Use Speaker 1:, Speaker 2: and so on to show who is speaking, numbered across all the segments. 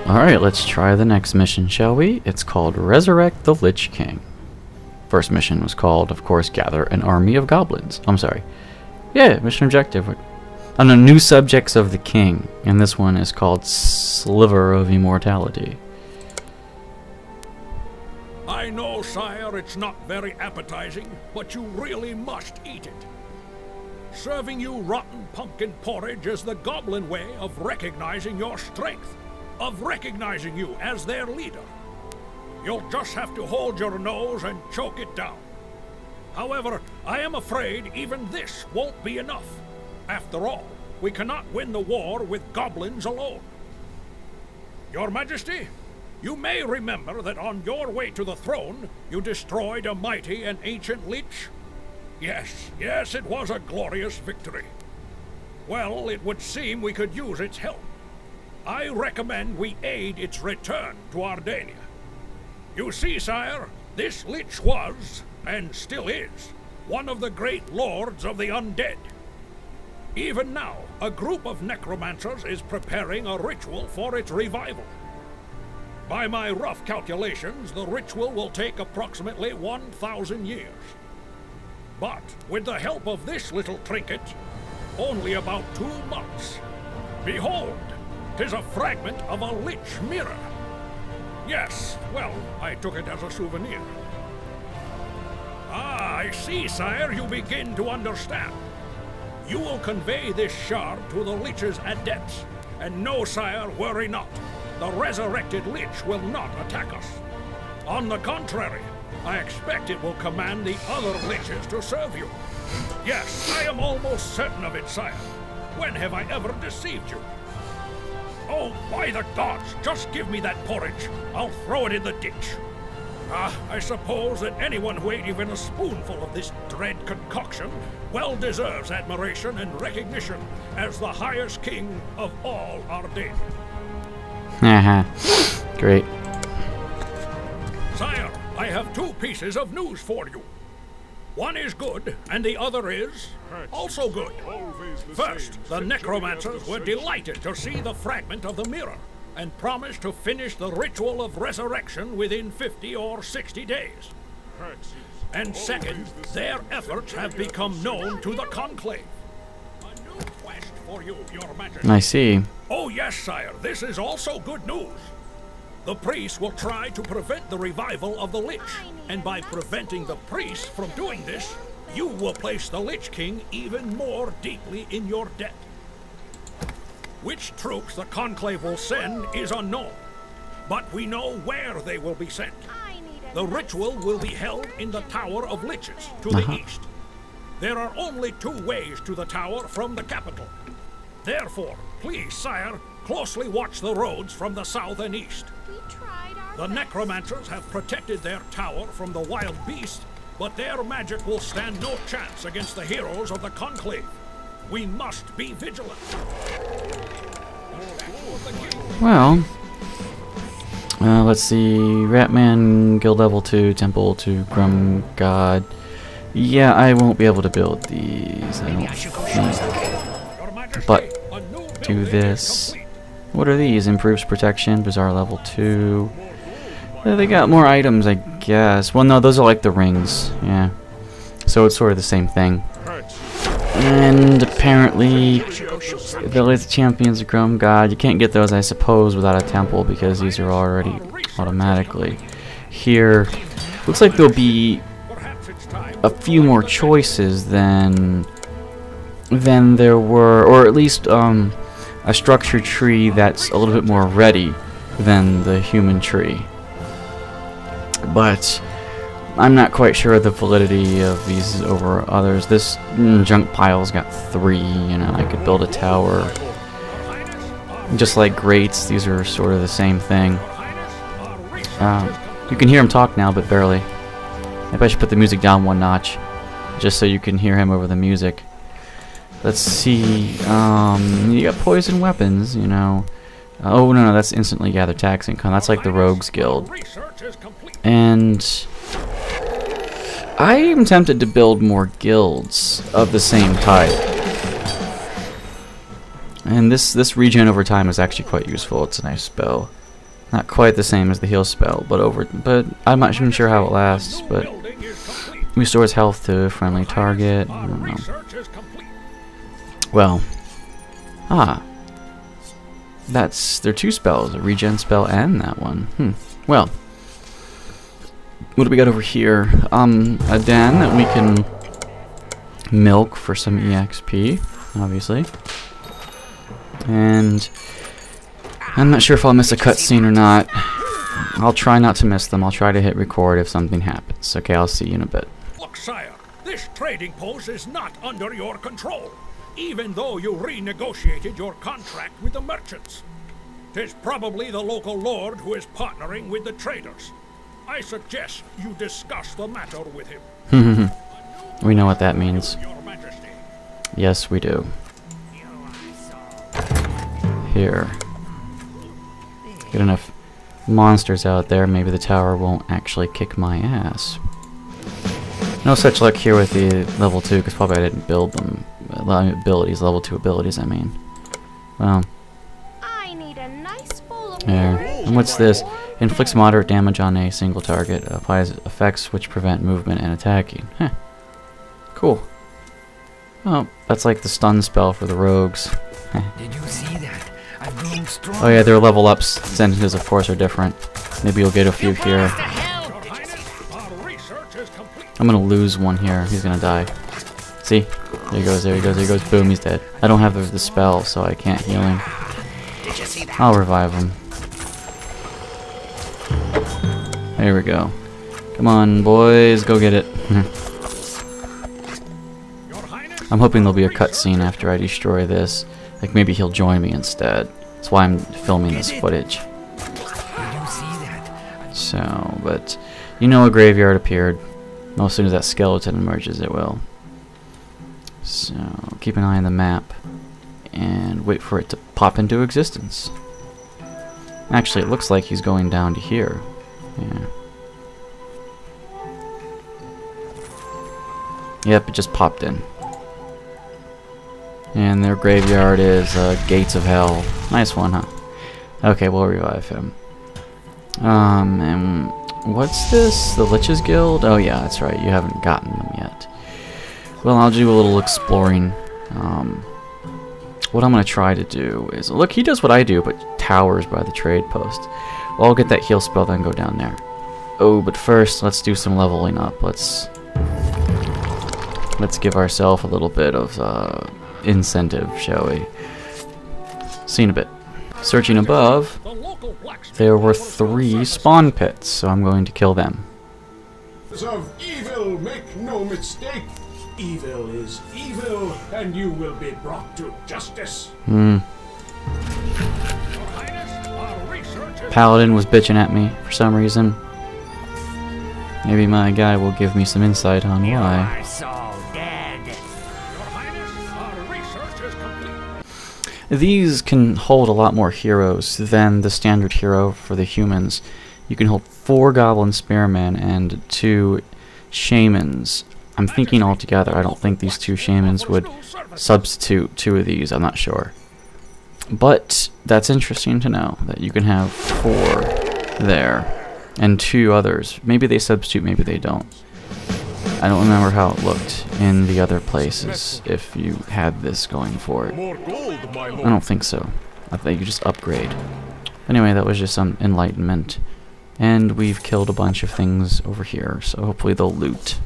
Speaker 1: Alright, let's try the next mission, shall we? It's called Resurrect the Lich King. First mission was called, of course, Gather an Army of Goblins. I'm sorry. Yeah, mission objective. On the new subjects of the king. And this one is called Sliver of Immortality.
Speaker 2: I know, sire, it's not very appetizing, but you really must eat it. Serving you rotten pumpkin porridge is the goblin way of recognizing your strength, of recognizing you as their leader. You'll just have to hold your nose and choke it down. However, I am afraid even this won't be enough. After all, we cannot win the war with goblins alone. Your Majesty, you may remember that on your way to the throne, you destroyed a mighty and ancient lich. Yes, it was a glorious victory. Well, it would seem we could use its help. I recommend we aid its return to Ardania. You see, sire, this lich was, and still is, one of the great lords of the undead. Even now, a group of necromancers is preparing a ritual for its revival. By my rough calculations, the ritual will take approximately 1,000 years. But with the help of this little trinket, only about 2 months. Behold, 'tis a fragment of a lich mirror. Yes, well, I took it as a souvenir. Ah, I see, sire, you begin to understand. You will convey this shard to the lich's adepts. And no, sire, worry not. The resurrected lich will not attack us. On the contrary, I expect it will command the other liches to serve you. Yes, I am almost certain of it, sire. When have I ever deceived you? Oh, by the gods, just give me that porridge. I'll throw it in the ditch. Ah, I suppose that anyone who ate even a spoonful of this dread concoction well deserves admiration and recognition as the highest king of all Ardania.
Speaker 1: Great.
Speaker 2: Sire, I have 2 pieces of news for you. One is good, and the other is also good. First, the necromancers were delighted to see the fragment of the mirror, and promised to finish the ritual of resurrection within 50 or 60 days. And second, their efforts have become known to the Conclave. A new quest for you, Your Majesty.
Speaker 1: I see.
Speaker 2: Oh yes, sire, this is also good news. The priest will try to prevent the revival of the lich, and by preventing the priest from doing this, you will place the Lich King even more deeply in your debt. Which troops the Conclave will send is unknown, but we know where they will be sent. The ritual will be held in the Tower of Liches to the east. There are only 2 ways to the tower from the capital. Therefore, please, sire, closely watch the roads from the south and east. The necromancers have protected their tower from the wild beast, but their magic will stand no chance against the heroes of the Conclave. We must be vigilant.
Speaker 1: Well, let's see. Ratman, Guild Level 2, Temple to Grum God. Yeah, I won't be able to build these, I don't think. But do this. What are these? Improves protection, Bizarre Level 2. They got more items, I guess. Well, no, those are like the rings. Yeah. So it's sort of the same thing. And apparently, Ability Champions of Grum God. You can't get those, I suppose, without a temple because these are already automatically here. Looks like there'll be a few more choices than there were, or at least a structure tree that's a little bit more ready than the human tree. But I'm not quite sure of the validity of these over others. This junk pile's got 3, you know, I could build a tower. Just like grates, these are sort of the same thing. You can hear him talk now, but barely. Maybe I should put the music down 1 notch, just so you can hear him over the music. Let's see, you got poison weapons, you know. Oh, no, that's instantly gather tax income. That's like the Rogues Guild. And I am tempted to build more guilds of the same type. And this regen over time is actually quite useful. It's a nice spell. Not quite the same as the heal spell, but I'm not even sure how it lasts, but restores health to a friendly target. I don't know. Well, they're 2 spells, a regen spell and that one. Well, what do we got over here? A den that we can milk for some EXP, obviously. And I'm not sure if I'll miss a cutscene or not. I'll try not to miss them. I'll try to hit record if something happens. Okay, I'll see you in a bit.
Speaker 2: Look, sire, this trading post is not under your control, even though you renegotiated your contract with the merchants. 'Tis probably the local lord who is partnering with the traders. I suggest you discuss the matter with him.
Speaker 1: We know what that means.
Speaker 2: Your Majesty.
Speaker 1: Yes, we do. Here. Get enough monsters out there, maybe the tower won't actually kick my ass. No such luck here with the level 2, because probably I didn't build them. Abilities, level 2 abilities, I mean. Well.
Speaker 3: I need a nice bowl of
Speaker 1: There. And what's this? Inflicts moderate damage on a single target. Applies effects which prevent movement and attacking. Huh. Cool. Oh, that's like the stun spell for the rogues.
Speaker 4: Did you see that? I've grown strong.
Speaker 1: Oh yeah, their level up sentences of course are different. Maybe you'll get a few here.
Speaker 2: Your Highness, our research is complete.
Speaker 1: I'm gonna lose one here. He's gonna die. See? There he goes, there he goes, there he goes. Boom, he's dead. I don't have the spell, so I can't heal him.
Speaker 4: Did you see that?
Speaker 1: I'll revive him. There we go. Come on, boys, go get it.
Speaker 2: Your Highness,
Speaker 1: I'm hoping there'll be a cutscene after I destroy this. Like maybe he'll join me instead. That's why I'm filming this footage.
Speaker 4: Did you see that?
Speaker 1: So, but you know a graveyard appeared. Well, as soon as that skeleton emerges, it will. So, keep an eye on the map and wait for it to pop into existence. Actually, it looks like he's going down to here. Yeah. Yep, it just popped in. And their graveyard is Gates of Hell. Nice one, huh? Okay, we'll revive him. And what's this? The Lich's Guild? Oh yeah, that's right. You haven't gotten them yet. Well, I'll do a little exploring. What I'm going to try to do is... Look, he does what I do, but towers by the trade post. Well, I'll get that heal spell, then go down there. Oh, but first, let's do some leveling up. Let's give ourselves a little bit of incentive, shall we? See in a bit. Searching above,
Speaker 2: the local blacksmith
Speaker 1: there were 3 spawn pits, so I'm going to kill them.
Speaker 5: Of evil, make no mistake. Evil is evil, and you will be brought to justice.
Speaker 2: Your Highness, our research is
Speaker 1: Paladin was bitching at me for some reason. Maybe my guy will give me some insight on
Speaker 4: You
Speaker 1: why.
Speaker 4: are so dead.
Speaker 2: Your Highness, our research is complete.
Speaker 1: These can hold a lot more heroes than the standard hero for the humans. You can hold 4 goblin spearmen and 2 shamans. I'm thinking altogether, I don't think these 2 shamans would substitute 2 of these, I'm not sure. But that's interesting to know, that you can have 4 there, and 2 others. Maybe they substitute, maybe they don't. I don't remember how it looked in the other places, if you had this going for it. I don't think so. I think you just upgrade. Anyway, that was just some enlightenment. And we've killed a bunch of things over here, so hopefully they'll loot.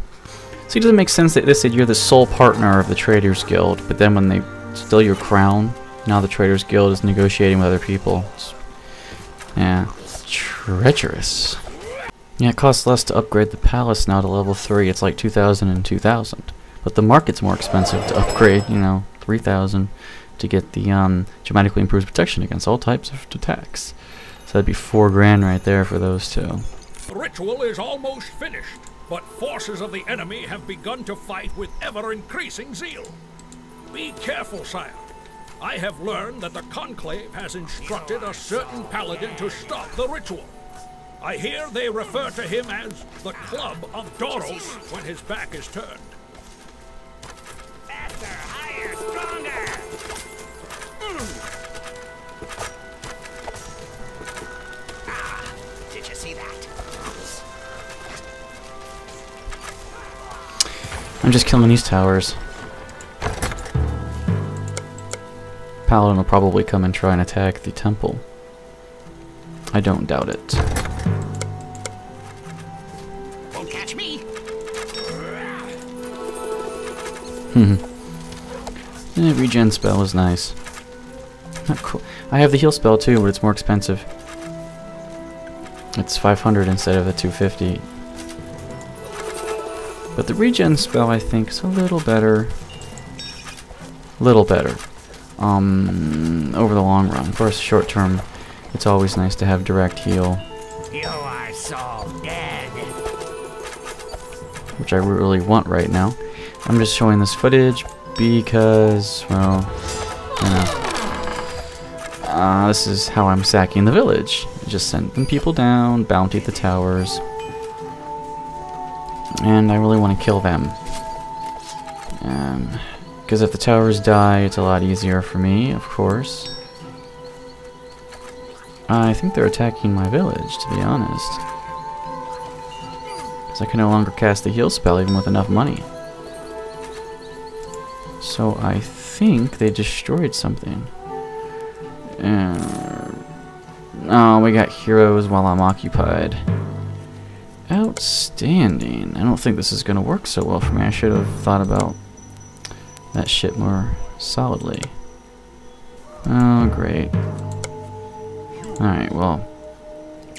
Speaker 1: See, it doesn't make sense that they said you're the sole partner of the Traders Guild, but then when they steal your crown, now the Traders Guild is negotiating with other people. Yeah, treacherous. Yeah, it costs less to upgrade the palace now to level 3. It's like 2,000 and 2,000. But the market's more expensive to upgrade, you know, 3,000 to get the dramatically improves protection against all types of attacks. So that'd be 4 grand right there for those 2.
Speaker 2: The ritual is almost finished, but forces of the enemy have begun to fight with ever-increasing zeal. Be careful, sire. I have learned that the Conclave has instructed a certain paladin to stop the ritual. I hear they refer to him as the Club of Doros when his back is turned.
Speaker 4: Faster, higher, stronger.
Speaker 1: I'm just killing these towers. Paladin will probably come and try and attack the temple. I don't doubt it.
Speaker 4: Won't catch me.
Speaker 1: The regen spell is nice. Not cool. I have the heal spell too, but it's more expensive. It's 500 instead of the 250. But the regen spell, I think, is a little better. Over the long run. Of course, short term, it's always nice to have direct heal,
Speaker 4: You are so dead.
Speaker 1: which I really want right now. I'm just showing this footage because, well, you know, this is how I'm sacking the village. Just sending people down, bounty the towers, and I really want to kill them. Because if the towers die, it's a lot easier for me, of course. I think they're attacking my village, to be honest. Because I can no longer cast the heal spell even with enough money. So I think they destroyed something. Oh, we got heroes while I'm occupied. Outstanding. I don't think this is going to work so well for me. I should have thought about that shit more solidly. Oh, great. Alright, well,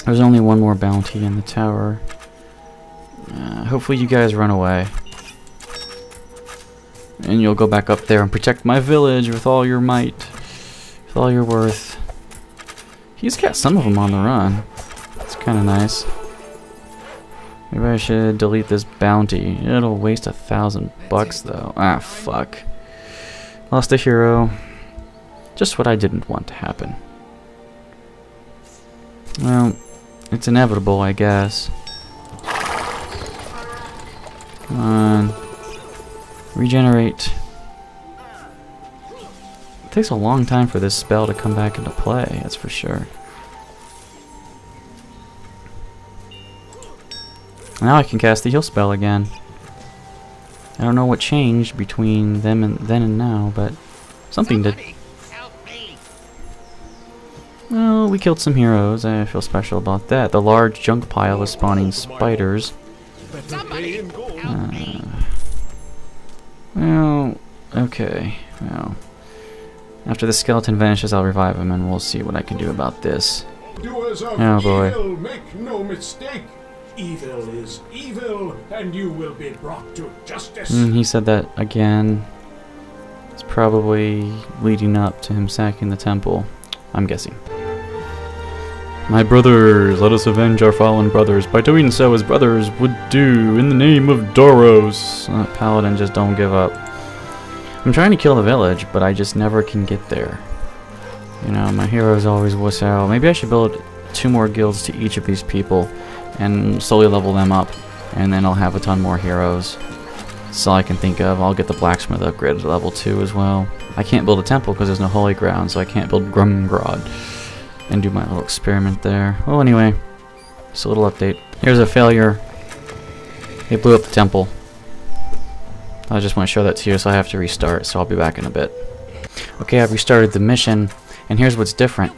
Speaker 1: there's only one more bounty in the tower. Hopefully you guys run away. And you'll go back up there and protect my village with all your might. With all your worth. He's got some of them on the run. It's kind of nice. Maybe I should delete this bounty. It'll waste $1,000 though. Ah, fuck. Lost a hero. Just what I didn't want to happen. Well, it's inevitable, I guess. Come on. Regenerate. It takes a long time for this spell to come back into play, that's for sure. Now I can cast the heal spell again. I don't know what changed between them and then and now, but something did.
Speaker 4: Help me.
Speaker 1: Well, we killed some heroes. I feel special about that. The large junk pile is spawning spiders. Well, okay. Well, after the skeleton vanishes, I'll revive him, and we'll see what I can do about this.
Speaker 5: Doers of
Speaker 1: Oh boy.
Speaker 5: evil, make no mistake. Evil is evil, and you will be brought to justice.
Speaker 1: He said that again. It's probably leading up to him sacking the temple. I'm guessing. My brothers, let us avenge our fallen brothers by doing so as brothers would do in the name of Doros. Paladin, just don't give up. I'm trying to kill the village, but I just never can get there. You know, my heroes always wuss out. Maybe I should build 2 more guilds to each of these people and slowly level them up, and then I'll have a ton more heroes. That's all I can think of. I'll get the blacksmith upgraded to level 2 as well. I can't build a temple because there's no holy ground, so I can't build Grumgrod and do my little experiment there. Well, anyway, just a little update. Here's a failure. They blew up the temple. I just want to show that to you, so I have to restart, so I'll be back in a bit. Okay, I've restarted the mission, and here's what's different.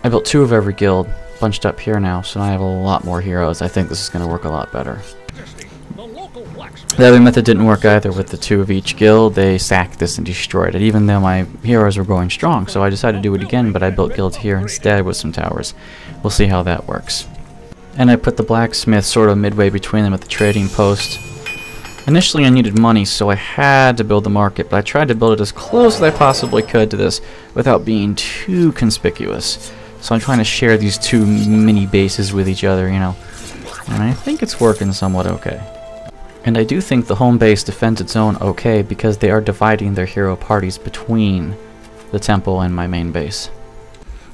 Speaker 1: I built 2 of every guild, bunched up here now, so now I have a lot more heroes. I think this is going to work a lot better. The other method didn't work either with the 2 of each guild. They sacked this and destroyed it, even though my heroes were going strong. So I decided to do it again, but I built guilds here instead with some towers. We'll see how that works. And I put the blacksmith sort of midway between them at the trading post. Initially I needed money, so I had to build the market, but I tried to build it as close as I possibly could to this without being too conspicuous. So I'm trying to share these 2 mini bases with each other, you know. And I think it's working somewhat okay. And I do think the home base defends its own okay because they are dividing their hero parties between the temple and my main base.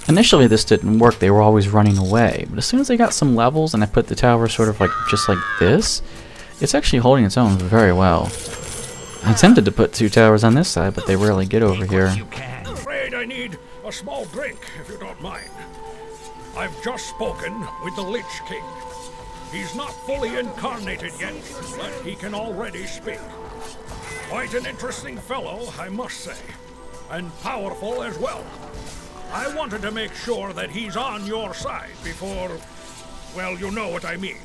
Speaker 1: Initially this didn't work, they were always running away, but as soon as I got some levels and I put the tower sort of like just like this, it's actually holding its own very well. I attempted to put 2 towers on this side, but they rarely get over here.
Speaker 2: I'm afraid I need a small drink, if you don't mind. I've just spoken with the Lich King. He's not fully incarnated yet, but he can already speak. Quite an interesting fellow, I must say. And powerful as well. I wanted to make sure that he's on your side before... well, you know what I mean.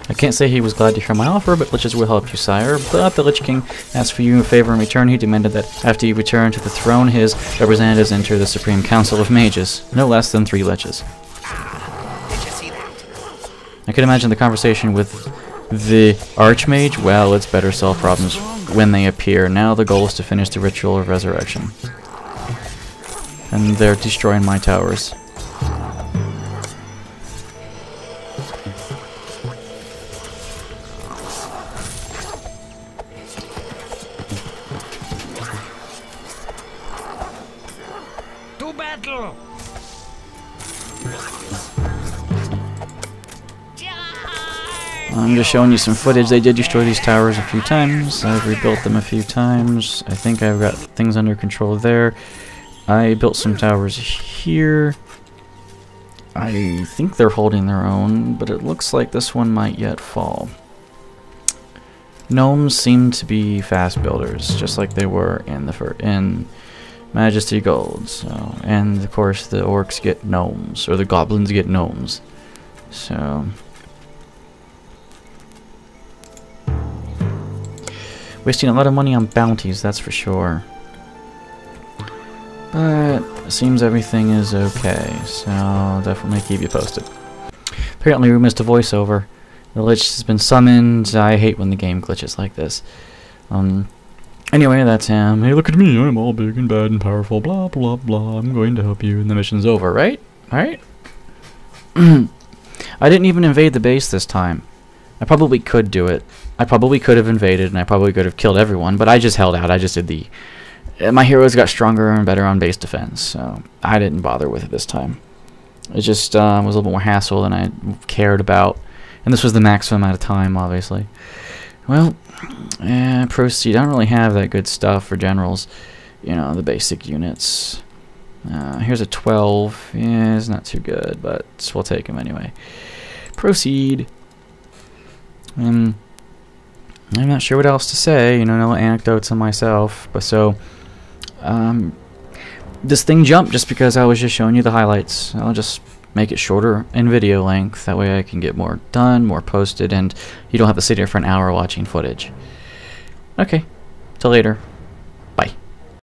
Speaker 1: I can't say he was glad to hear my offer, but Liches will help you, sire. But the Lich King asked for you a favor in return. He demanded that after you return to the throne, his representatives enter the Supreme Council of Mages. No less than 3 Liches.
Speaker 4: Did you see that?
Speaker 1: I can imagine the conversation with the Archmage. Well, it's better solve problems when they appear. Now the goal is to finish the ritual of resurrection. And they're destroying my towers.
Speaker 4: To battle!
Speaker 1: I'm just showing you some footage. They did destroy these towers a few times. I've rebuilt them a few times. I think I've got things under control there. I built some towers here. I think they're holding their own, but it looks like this one might yet fall. Gnomes seem to be fast builders, just like they were in Majesty Gold. So, and of course the orcs get gnomes, or the goblins get gnomes. So, wasting a lot of money on bounties, that's for sure. But it seems everything is okay, so I'll definitely keep you posted. Apparently we missed a voiceover. The Lich has been summoned. I hate when the game glitches like this. Anyway, that's him. Hey, look at me, I'm all big and bad and powerful, blah blah blah, I'm going to help you, and the mission's over, right? Alright? I didn't even invade the base this time. I probably could do it. I probably could have invaded, and I probably could have killed everyone, but I just held out. I just did the... My heroes got stronger and better on base defense, so I didn't bother with it this time. It just was a little bit more hassle than I cared about, and this was the maximum amount of time, obviously. Well, proceed. I don't really have that good stuff for generals, you know, the basic units. Here's a 12. Yeah, it's not too good, but we'll take him anyway. Proceed. I'm not sure what else to say, you know, no anecdotes on myself, but so... this thing jumped just because I was just showing you the highlights. I'll just make it shorter in video length. That way I can get more done, more posted, and you don't have to sit here for an hour watching footage. Okay, till later.